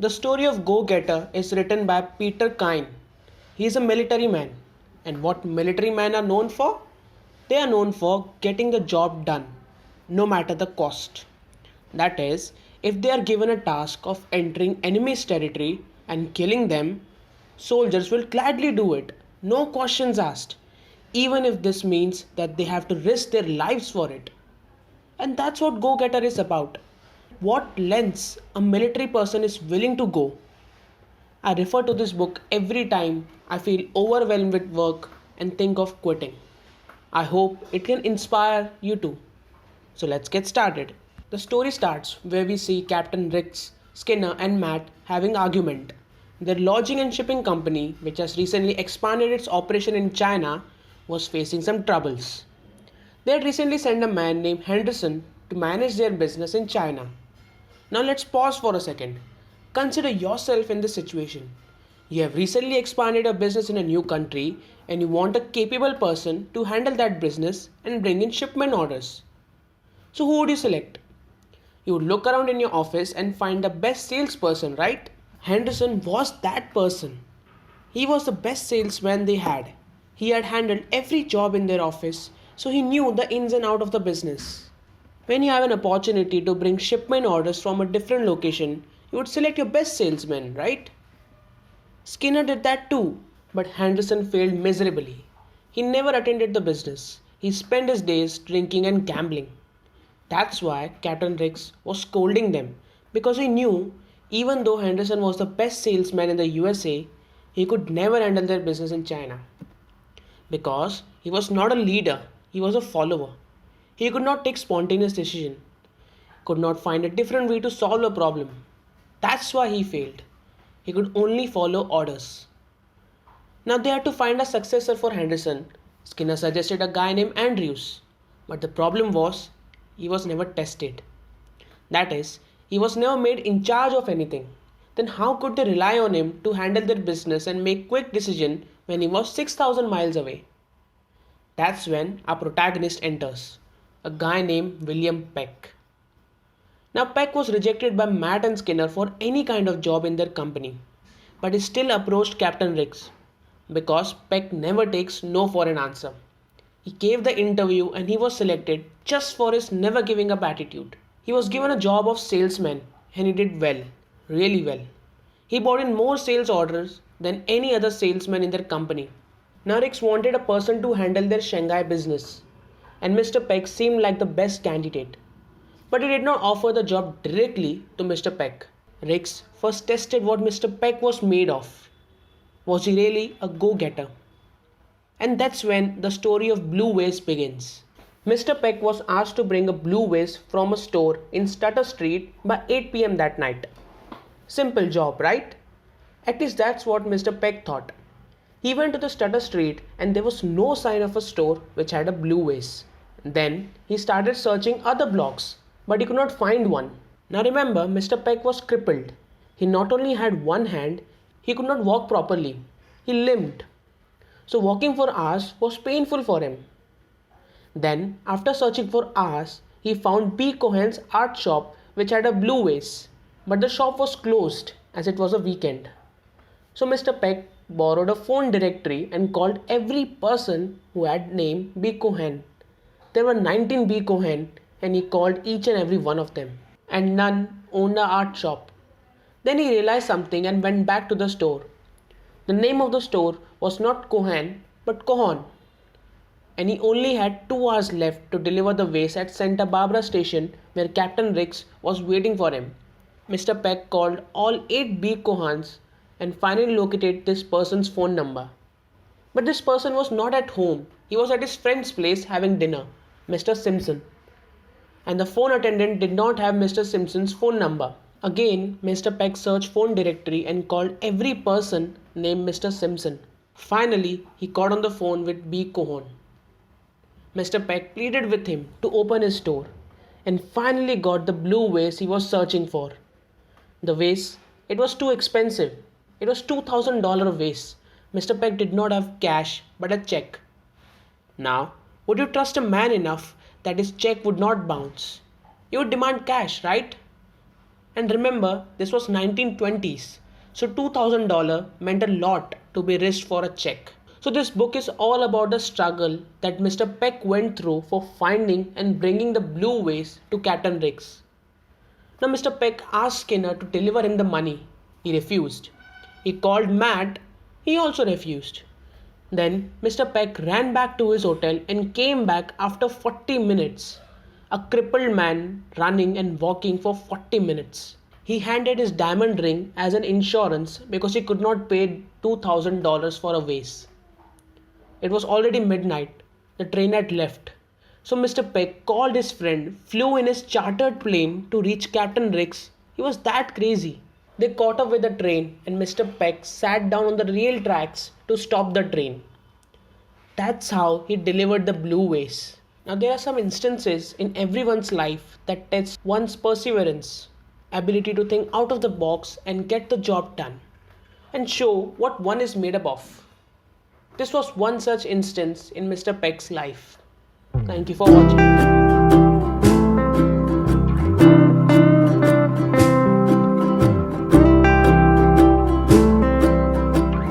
The story of Go Getter is written by Peter Kine. He is a military man. And what military men are known for? They are known for getting the job done, no matter the cost. That is, if they are given a task of entering enemy's territory and killing them, soldiers will gladly do it, no questions asked, even if this means that they have to risk their lives for it. And that's what Go Getter is about. What lengths a military person is willing to go. I refer to this book every time I feel overwhelmed with work and think of quitting. I hope it can inspire you too. So let's get started. The story starts where we see Captain Rix, Skinner and Matt having argument. Their lodging and shipping company, which has recently expanded its operation in China, was facing some troubles. They had recently sent a man named Henderson to manage their business in China. Now let's pause for a second. Consider yourself in this situation. You have recently expanded a business in a new country and you want a capable person to handle that business and bring in shipment orders. So who would you select? You would look around in your office and find the best salesperson, right? Henderson was that person. He was the best salesman they had. He had handled every job in their office, so he knew the ins and outs of the business. When you have an opportunity to bring shipment orders from a different location, you would select your best salesman, right? Skinner did that too, but Henderson failed miserably. He never attended the business. He spent his days drinking and gambling. That's why Captain Rix was scolding them, because he knew even though Henderson was the best salesman in the USA, he could never handle their business in China. Because he was not a leader, he was a follower. He could not take spontaneous decision, could not find a different way to solve a problem. That's why he failed. He could only follow orders. Now they had to find a successor for Henderson. Skinner suggested a guy named Andrews. But the problem was, he was never tested. That is, he was never made in charge of anything. Then how could they rely on him to handle their business and make quick decisions when he was 6,000 miles away? That's when our protagonist enters, a guy named William Peck. Now Peck was rejected by Matt and Skinner for any kind of job in their company, but he still approached Captain Rix because Peck never takes no for an answer. He gave the interview and he was selected just for his never giving up attitude. He was given a job of salesman and he did well, really well. He brought in more sales orders than any other salesman in their company. Now Rix wanted a person to handle their Shanghai business, and Mr. Peck seemed like the best candidate. But he did not offer the job directly to Mr. Peck. Rix first tested what Mr. Peck was made of. Was he really a go-getter? And that's when the story of blue vase begins. Mr. Peck was asked to bring a blue vase from a store in Stutter Street by 8 p.m. that night. Simple job, right? At least that's what Mr. Peck thought. He went to the Stutter Street and there was no sign of a store which had a blue vase. Then he started searching other blocks, but he could not find one. Now remember, Mr. Peck was crippled. He not only had one hand, he could not walk properly. He limped. So walking for hours was painful for him. Then, after searching for hours, he found B. Cohen's art shop which had a blue vase. But the shop was closed as it was a weekend. So Mr. Peck borrowed a phone directory and called every person who had name B. Cohen. There were 19 B. Cohen and he called each and every one of them. And none owned the art shop. Then he realized something and went back to the store. The name of the store was not Cohen but Cohon. And he only had 2 hours left to deliver the vase at Santa Barbara station where Captain Rix was waiting for him. Mr. Peck called all 8 B. Cohans and finally located this person's phone number. But this person was not at home. He was at his friend's place having dinner, Mr. Simpson. And the phone attendant did not have Mr. Simpson's phone number. Again, Mr. Peck searched phone directory and called every person named Mr. Simpson. Finally, he got on the phone with B. Cohon. Mr. Peck pleaded with him to open his door and finally got the blue vase he was searching for. The vase, it was too expensive. It was $2,000 vase. Mr. Peck did not have cash but a check. Now, would you trust a man enough that his check would not bounce? You would demand cash, right? And remember, this was 1920s, so $2,000 meant a lot to be risked for a check. So this book is all about the struggle that Mr. Peck went through for finding and bringing the blue vase to Captain Riggs. Now Mr. Peck asked Skinner to deliver him the money. He refused. He called Matt. He also refused. Then Mr. Peck ran back to his hotel and came back after 40 minutes. A crippled man running and walking for 40 minutes. He handed his diamond ring as an insurance because he could not pay $2,000 for a vase. It was already midnight. The train had left. So Mr. Peck called his friend, flew in his chartered plane to reach Captain Riggs. He was that crazy. They caught up with the train and Mr. Peck sat down on the rail tracks to stop the train. That's how he delivered the blue vase. Now there are some instances in everyone's life that test one's perseverance, ability to think out of the box and get the job done, and show what one is made up of. This was one such instance in Mr. Peck's life. Thank you for watching.